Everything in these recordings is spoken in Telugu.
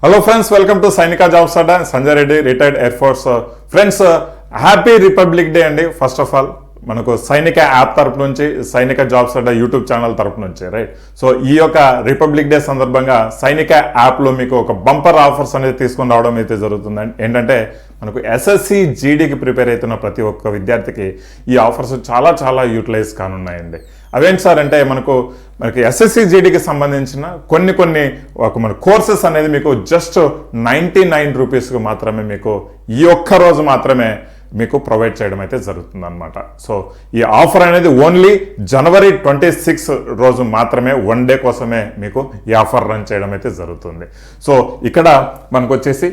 Hello friends, welcome to Sainika Jobs Adda. Sanjay Reddy, retired Air Force. Friends, happy Republic Day అండి. ఫస్ట్ ఆఫ్ ఆల్ మనకు సైనిక యాప్ తరపు నుంచి సైనిక జాబ్స్ అడ్డా యూట్యూబ్ ఛానల్ తరపు నుంచి రైట్. సో ఈ యొక్క రిపబ్లిక్ డే సందర్భంగా సైనిక యాప్లో మీకు ఒక బంపర్ ఆఫర్స్ అనేది తీసుకొని రావడం అయితే జరుగుతుందండి. ఏంటంటే మనకు ఎస్ఎస్సి జీడీకి ప్రిపేర్ అవుతున్న ప్రతి ఒక్క విద్యార్థికి ఈ ఆఫర్స్ చాలా యూటిలైజ్ కానున్నాయండి. అవేంటి సార్ అంటే మనకి ఎస్ఎస్సి జీడీకి సంబంధించిన కొన్ని మన కోర్సెస్ అనేది మీకు జస్ట్ 99 రూపీస్కి మాత్రమే మీకు ఈ ఒక్క రోజు మాత్రమే మీకు ప్రొవైడ్ చేయడం అయితే జరుగుతుంది అనమాట. సో ఈ ఆఫర్ అనేది ఓన్లీ జనవరి 26 రోజు మాత్రమే, వన్ డే కోసమే మీకు ఈ ఆఫర్ రన్ చేయడం అయితే జరుగుతుంది. సో ఇక్కడ మనకు వచ్చేసి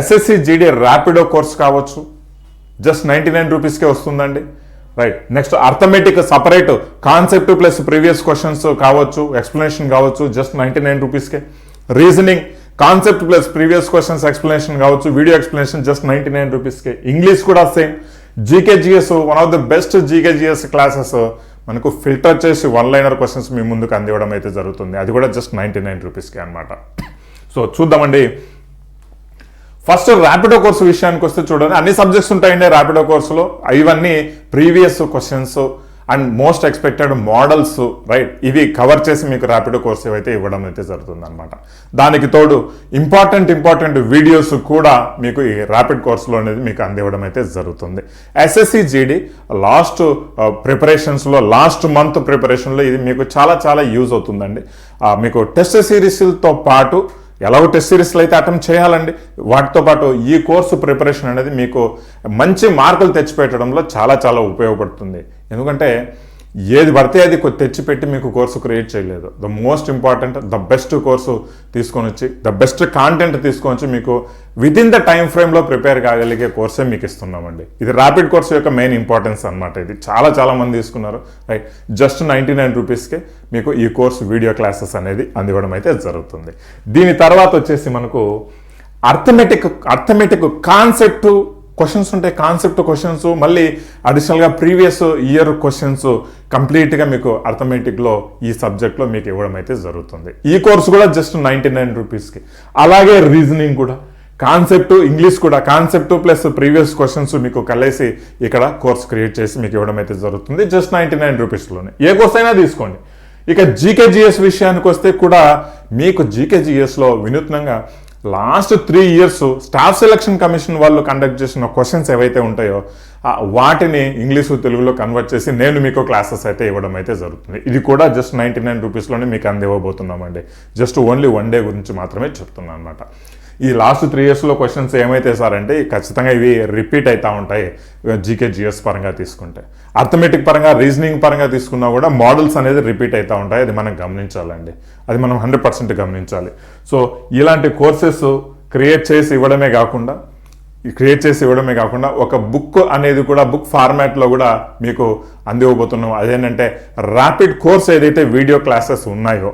ఎస్ఎస్సి జీడీ ర్యాపిడో కోర్స్ కావచ్చు, జస్ట్ 99 రూపీస్కే వస్తుందండి. Right. Next arithmetic separate concept plus previous questions కావచ్చు, ఎక్స్ప్లెనేషన్ కావచ్చు, జస్ట్ 99 రూపీస్కే. Reasoning concept plus previous questions explanation కావచ్చు, వీడియో ఎక్స్ప్లెనేషన్ జస్ట్ 99 రూపీస్కే. ఇంగ్లీష్ కూడా same. GK GS one of the best GK GS classes మనకు ఫిల్టర్ చేసి వన్ లైనర్ క్వశ్చన్స్ మీ ముందుకు అందివ్వడం అయితే జరుగుతుంది. అది కూడా జస్ట్ 99 రూపీస్కే అనమాట. సో చూద్దామండి. ఫస్ట్ ర్యాపిడో కోర్సు విషయానికి వస్తే చూడండి, అన్ని సబ్జెక్ట్స్ ఉంటాయండి ర్యాపిడో కోర్సులో. ఇవన్నీ previous questions and most expected models right, ఇవి కవర్ చేసి మీకు ర్యాపిడో కోర్సు ఏవైతే ఇవ్వడం అయితే జరుగుతుంది అనమాట. దానికి తోడు ఇంపార్టెంట్ వీడియోస్ కూడా మీకు ఈ ర్యాపిడ్ కోర్సులో అనేది మీకు అందివ్వడం అయితే జరుగుతుంది. SSC GD last ప్రిపరేషన్స్లో, last month ప్రిపరేషన్లో ఇది మీకు చాలా యూజ్ అవుతుందండి. మీకు టెస్ట్ సిరీస్లతో పాటు ఎలాగో టెస్ట్ సిరీస్లు అయితే అటెంప్ట్ చేయాలండి, వాటితో పాటు ఈ కోర్సు ప్రిపరేషన్ అనేది మీకు మంచి మార్కులు తెచ్చిపెట్టడంలో చాలా ఉపయోగపడుతుంది. ఎందుకంటే ఏది పడితే అది తెచ్చిపెట్టి మీకు కోర్సు క్రియేట్ చేయలేదు. The most important, the best course తీసుకొని వచ్చి, ద బెస్ట్ కాంటెంట్ తీసుకొని వచ్చి మీకు విత్ ఇన్ ద టైం ఫ్రేమ్లో ప్రిపేర్ కాగలిగే కోర్సే మీకు ఇస్తున్నామండి. ఇది ర్యాపిడ్ కోర్సు యొక్క మెయిన్ ఇంపార్టెన్స్ అనమాట. ఇది చాలా మంది తీసుకున్నారు రైట్. జస్ట్ 99 రూపీస్కే మీకు ఈ కోర్సు వీడియో క్లాసెస్ అనేది అందివ్వడం అయితే జరుగుతుంది. దీని తర్వాత వచ్చేసి మనకు అర్థమెటిక్ కాన్సెప్ట్ క్వశ్చన్స్ ఉంటాయి. కాన్సెప్ట్ క్వశ్చన్స్ మళ్ళీ అడిషనల్గా ప్రీవియస్ ఇయర్ క్వశ్చన్స్ కంప్లీట్గా మీకు అర్థమెటిక్లో ఈ సబ్జెక్ట్లో మీకు ఇవ్వడం అయితే జరుగుతుంది. ఈ కోర్సు కూడా జస్ట్ 99 రూపీస్కి. అలాగే రీజనింగ్ కూడా, కాన్సెప్ట్ ఇంగ్లీష్ కూడా, కాన్సెప్ట్ ప్లస్ ప్రీవియస్ క్వశ్చన్స్ మీకు కలిసి ఇక్కడ కోర్స్ క్రియేట్ చేసి మీకు ఇవ్వడం అయితే జరుగుతుంది జస్ట్ 99 రూపీస్లోనే. ఏ కోర్స్ అయినా తీసుకోండి. ఇక జీకేజిఎస్ విషయానికి వస్తే కూడా మీకు జీకేజిఎస్లో వినూత్నంగా last 3 years staff selection commission వాళ్ళు కండక్ట్ చేసిన క్వశ్చన్స్ ఏవైతే ఉంటాయో వాటిని ఇంగ్లీషు తెలుగులో కన్వర్ట్ చేసి నేను మీకు క్లాసెస్ అయితే ఇవ్వడం అయితే జరుగుతుంది. ఇది కూడా జస్ట్ 99 రూపీస్లోనే మీకు అందివ్వబోతున్నామండి. జస్ట్ ఓన్లీ వన్ డే గురించి మాత్రమే చెప్తున్నాను అనమాట. ఈ లాస్ట్ 3 yearsలో క్వశ్చన్స్ ఏమైతే సార్ అంటే ఖచ్చితంగా ఇవి రిపీట్ అవుతూ ఉంటాయి. జీకేజిఎస్ పరంగా తీసుకుంటే, అర్థమెటిక్ పరంగా, రీజనింగ్ పరంగా తీసుకున్నా కూడా మోడల్స్ అనేది రిపీట్ అవుతూ ఉంటాయి. అది మనం గమనించాలండి, అది మనం 100% గమనించాలి. సో ఇలాంటి కోర్సెస్ క్రియేట్ చేసి ఇవ్వడమే కాకుండా ఒక బుక్ అనేది కూడా బుక్ ఫార్మాట్లో కూడా మీకు అందివ్వబోతున్నాం. అదేంటంటే ర్యాపిడ్ కోర్స్ ఏదైతే వీడియో క్లాసెస్ ఉన్నాయో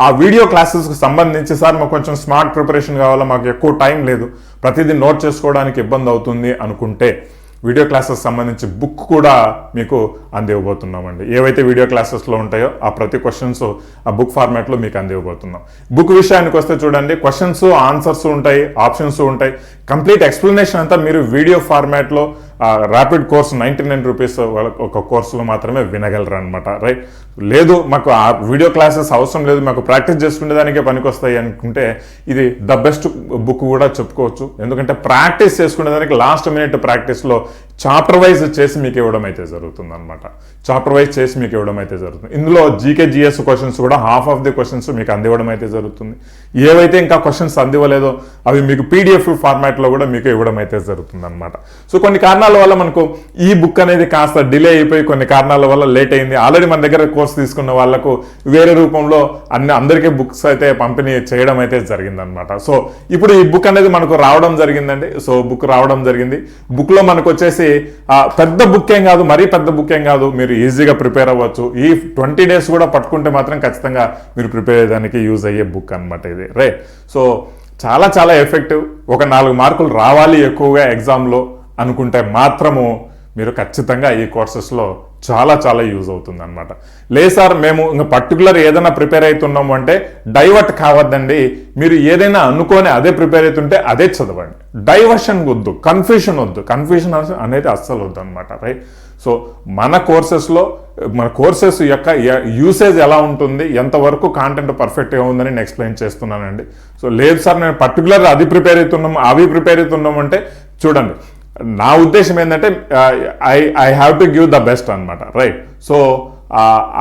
ఆ వీడియో క్లాసెస్కి సంబంధించి సార్ మాకు కొంచెం స్మార్ట్ ప్రిపరేషన్ కావాలా, మాకు ఎక్కువ టైం లేదు, ప్రతిదీ నోట్ చేసుకోవడానికి ఇబ్బంది అవుతుంది అనుకుంటే వీడియో క్లాసెస్ సంబంధించి బుక్ కూడా మీకు అందివ్వబోతున్నామండి. ఏవైతే వీడియో క్లాసెస్లో ఉంటాయో ఆ ప్రతి క్వశ్చన్స్ ఆ బుక్ ఫార్మాట్లో మీకు అందివ్వబోతున్నాం. బుక్ విషయానికి వస్తే చూడండి, క్వశ్చన్స్, ఆన్సర్స్ ఉంటాయి, ఆప్షన్స్ ఉంటాయి, కంప్లీట్ ఎక్స్ప్లెనేషన్ అంతా మీరు వీడియో ఫార్మాట్లో ర్యాపిడ్ కోర్స్ 99 రూపీస్ ఒక కోర్సులో మాత్రమే వినగలరు అనమాట రైట్. లేదు మాకు ఆ వీడియో క్లాసెస్ అవసరం లేదు, మాకు ప్రాక్టీస్ చేసుకునేదానికే పనికొస్తాయి అనుకుంటే ఇది ద బెస్ట్ బుక్ కూడా చెప్పుకోవచ్చు. ఎందుకంటే ప్రాక్టీస్ చేసుకునేదానికి లాస్ట్ మినిట్ ప్రాక్టీస్లో చాప్టర్ వైజ్ చేసి మీకు ఇవ్వడం అయితే జరుగుతుంది అనమాట. ఇందులో జీకేజిఎస్ క్వశ్చన్స్ కూడా హాఫ్ ఆఫ్ ది క్వశ్చన్స్ మీకు అందివ్వడం అయితే జరుగుతుంది. ఏవైతే ఇంకా క్వశ్చన్స్ అందివ్వలేదో అవి మీకు పీడిఎఫ్ ఫార్మాట్లో కూడా మీకు ఇవ్వడం అయితే జరుగుతుంది అనమాట. సో కొన్ని కారణాల వల్ల మనకు ఈ బుక్ అనేది కాస్త డిలే అయిపోయి, కొన్ని కారణాల వల్ల లేట్ అయింది. ఆల్రెడీ మన దగ్గర కోర్స్ తీసుకున్న వాళ్ళకు వేరే రూపంలో అందరికీ బుక్స్ అయితే పంపిణీ చేయడం అయితే జరిగిందనమాట. సో ఇప్పుడు ఈ బుక్ అనేది మనకు రావడం జరిగిందండి. సో బుక్ రావడం జరిగింది. బుక్లో మనకు వచ్చేసి పెద్ద బుక్ ఏం కాదు, మరీ పెద్ద బుక్ ఏం కాదు, మీరు ఈజీగా ప్రిపేర్ అవ్వచ్చు. ఈ 20 days కూడా పట్టుకుంటే మాత్రం ఖచ్చితంగా మీరు ప్రిపేర్ అయ్యేదానికి యూజ్ అయ్యే బుక్ అనమాట ఇది రైట్. సో చాలా ఎఫెక్టివ్. ఒక 4 మార్కులు రావాలి ఎక్కువగా ఎగ్జామ్లో అనుకుంటే మాత్రము మీరు ఖచ్చితంగా ఈ కోర్సెస్లో చాలా చాలా యూజ్ అవుతుంది అనమాట. లేదు సార్ మేము ఇంకా పర్టికులర్ ఏదైనా ప్రిపేర్ అవుతున్నాము అంటే డైవర్ట్ కావద్దండి. మీరు ఏదైనా అనుకొని అదే ప్రిపేర్ అవుతుంటే అదే చదవండి. డైవర్షన్ వద్దు, కన్ఫ్యూషన్ వద్దు. కన్ఫ్యూషన్ అనేది అస్సలు వద్దు అనమాట, రైట్? సో మన కోర్సెస్ యొక్క యూసేజ్ ఎలా ఉంటుంది, ఎంతవరకు కాంటెంట్ పర్ఫెక్ట్గా ఉందని నేను ఎక్స్ప్లెయిన్ చేస్తున్నానండి. సో లేదు సార్ నేను పర్టికులర్ అది ప్రిపేర్ అవుతున్నాము అంటే చూడండి, నా ఉద్దేశం ఏంటంటే I have to give the best అనమాట, రైట్? సో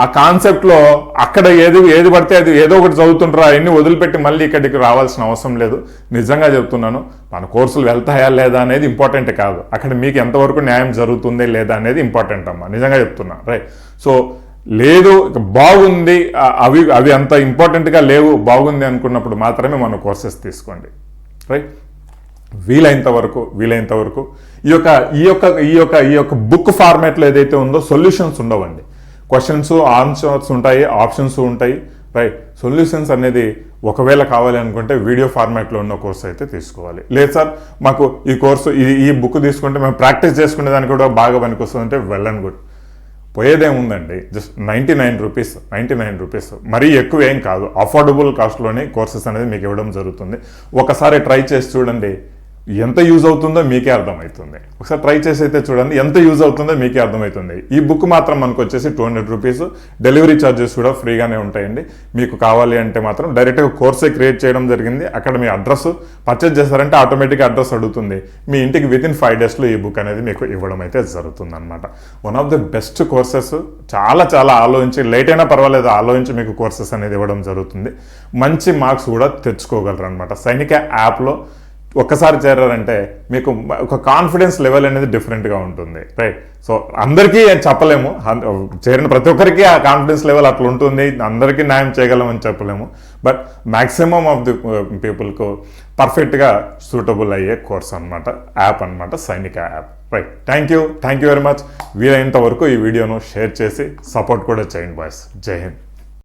ఆ కాన్సెప్ట్లో అక్కడ ఏది పడితే అది ఏదో ఒకటి చదువుతుంటారో అవన్నీ వదిలిపెట్టి మళ్ళీ ఇక్కడికి రావాల్సిన అవసరం లేదు. నిజంగా చెప్తున్నాను, మన కోర్సులు వెళ్తాయా లేదా అనేది ఇంపార్టెంట్ కాదు, అక్కడ మీకు ఎంతవరకు న్యాయం జరుగుతుంది లేదా అనేది ఇంపార్టెంట్ అమ్మా. నిజంగా చెప్తున్నా, రైట్? సో లేదు బాగుంది, అవి అంత ఇంపార్టెంట్గా లేవు, బాగుంది అనుకున్నప్పుడు మాత్రమే మన కోర్సెస్ తీసుకోండి, రైట్? వీలైనంత వరకు ఈ యొక్క బుక్ ఫార్మాట్లో ఏదైతే ఉందో సొల్యూషన్స్ ఉండవండి. క్వశ్చన్స్ ఆన్సర్స్ ఉంటాయి, ఆప్షన్స్ ఉంటాయి, రైట్? సొల్యూషన్స్ అనేది ఒకవేళ కావాలి అనుకుంటే వీడియో ఫార్మాట్లో ఉన్న కోర్స్ అయితే తీసుకోవాలి. లేదు సార్ మాకు ఈ బుక్ తీసుకుంటే మేము ప్రాక్టీస్ చేసుకునే దానికి కూడా బాగా పనికొస్తుందంటే వెల్ అండ్ గుడ్. పోయేదేముందండి, జస్ట్ 99 రూపీస్, మరీ ఎక్కువ ఏం కాదు. అఫోర్డబుల్ కాస్ట్లోనే కోర్సెస్ అనేది మీకు ఇవ్వడం జరుగుతుంది. ఒకసారి ట్రై చేసి చూడండి, ఎంత యూజ్ అవుతుందో మీకే అర్థమవుతుంది. ఒకసారి ట్రై చేసి అయితే చూడండి, ఎంత యూజ్ అవుతుందో మీకే అర్థమవుతుంది. ఈ బుక్ మాత్రం మనకు వచ్చేసి 200 రూపీస్, డెలివరీ ఛార్జెస్ కూడా ఫ్రీగానే ఉంటాయండి. మీకు కావాలి అంటే మాత్రం డైరెక్ట్గా కోర్సే క్రియేట్ చేయడం జరిగింది. అక్కడ మీ అడ్రస్ పర్చేజ్ చేస్తారంటే ఆటోమేటిక్గా అడ్రస్ అడుగుతుంది. మీ ఇంటికి వితిన్ 5 డేస్లో ఈ బుక్ అనేది మీకు ఇవ్వడం అయితే జరుగుతుంది అనమాట. One of the best courses. చాలా చాలా ఆలోచించి, లేట్ అయినా పర్వాలేదు, ఆలోచించి మీకు కోర్సెస్ అనేది ఇవ్వడం జరుగుతుంది. మంచి మార్క్స్ కూడా తెచ్చుకోగలరు అనమాట. సైనిక యాప్లో ఒక్కసారి చేరారంటే మీకు ఒక కాన్ఫిడెన్స్ లెవెల్ అనేది డిఫరెంట్గా ఉంటుంది, రైట్? సో అందరికీ చెప్పలేము, చేరిన ప్రతి ఒక్కరికి ఆ కాన్ఫిడెన్స్ లెవెల్ అట్లా ఉంటుంది, అందరికీ న్యాయం చేయగలమని చెప్పలేము. బట్ మ్యాక్సిమం ఆఫ్ ది పీపుల్కు పర్ఫెక్ట్గా సూటబుల్ అయ్యే కోర్స్ అనమాట, యాప్ అనమాట, సైనిక app, right? Thank you very much. వీలైనంత వరకు ఈ వీడియోను షేర్ చేసి సపోర్ట్ కూడా చేయండి బాయ్స్. జై హింద్.